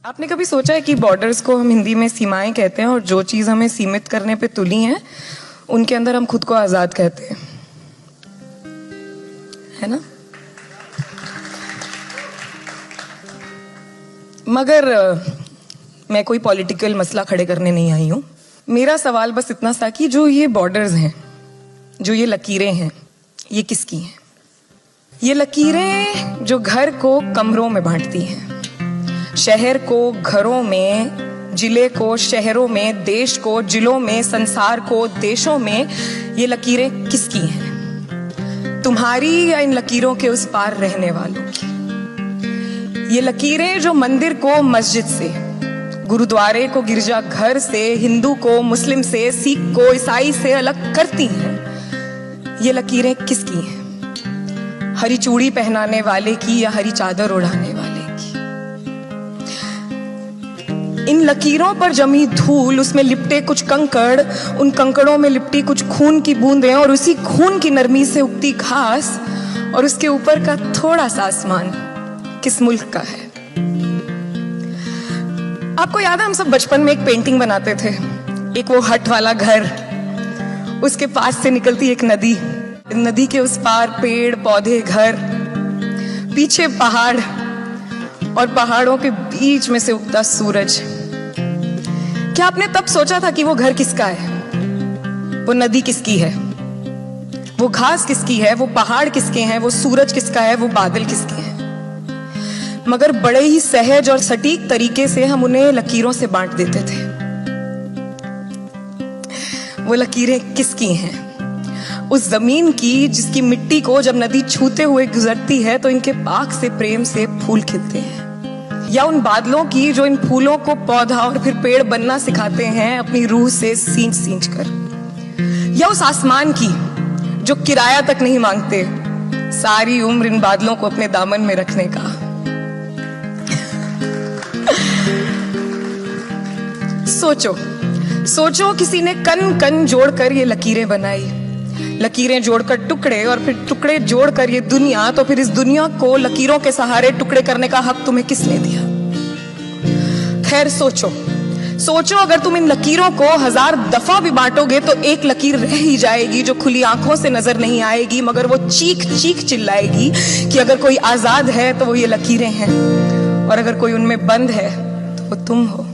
आपने कभी सोचा है कि बॉर्डर्स को हम हिंदी में सीमाएं कहते हैं और जो चीज हमें सीमित करने पे तुली है उनके अंदर हम खुद को आजाद कहते हैं, है ना? मगर मैं कोई पॉलिटिकल मसला खड़े करने नहीं आई हूं। मेरा सवाल बस इतना सा कि जो ये बॉर्डर्स हैं, जो ये लकीरें हैं, ये किसकी हैं? ये लकीरें जो घर को कमरों में बांटती हैं, शहर को घरों में, जिले को शहरों में, देश को जिलों में, संसार को देशों में, ये लकीरें किसकी हैं? तुम्हारी या इन लकीरों के उस पार रहने वालों की? ये लकीरें जो मंदिर को मस्जिद से, गुरुद्वारे को गिरजा घर से, हिंदू को मुस्लिम से, सिख को ईसाई से अलग करती हैं, ये लकीरें किसकी हैं? हरी चूड़ी पहनाने वाले की या हरी चादर उड़ाने वाले की? इन लकीरों पर जमी धूल, उसमें लिपटे कुछ कंकड़, उन कंकड़ों में लिपटी कुछ खून की बूंदें और उसी खून की नरमी से उगती घास और उसके ऊपर का थोड़ा सा आसमान किस मुल्क का है? आपको याद है हम सब बचपन में एक पेंटिंग बनाते थे, एक वो हट वाला घर, उसके पास से निकलती एक नदी, नदी के उस पार पेड़ पौधे घर, पीछे पहाड़ और पहाड़ों के बीच में से उगता सूरज। क्या आपने तब सोचा था कि वो घर किसका है, वो नदी किसकी है, वो घास किसकी है, वो पहाड़ किसके हैं, वो सूरज किसका है, वो बादल किसके हैं? मगर बड़े ही सहज और सटीक तरीके से हम उन्हें लकीरों से बांट देते थे। वो लकीरें किसकी हैं? उस जमीन की जिसकी मिट्टी को जब नदी छूते हुए गुजरती है तो इनके पाक से प्रेम से फूल खिलते हैं, या उन बादलों की जो इन फूलों को पौधा और फिर पेड़ बनना सिखाते हैं अपनी रूह से सींच सींच कर, या उस आसमान की जो किराया तक नहीं मांगते सारी उम्र इन बादलों को अपने दामन में रखने का। सोचो सोचो, किसी ने कन कन जोड़कर ये लकीरें बनाई, लकीरें जोड़कर टुकड़े और फिर टुकड़े जोड़कर ये दुनिया, तो फिर इस दुनिया को लकीरों के सहारे टुकड़े करने का हक तुम्हें किसने दिया? खैर सोचो सोचो, अगर तुम इन लकीरों को 1000 दफा भी बांटोगे तो एक लकीर रह ही जाएगी जो खुली आंखों से नजर नहीं आएगी, मगर वो चीख चीख चिल्लाएगी कि अगर कोई आजाद है तो वो ये लकीरें हैं, और अगर कोई उनमें बंद है तो वो तुम हो।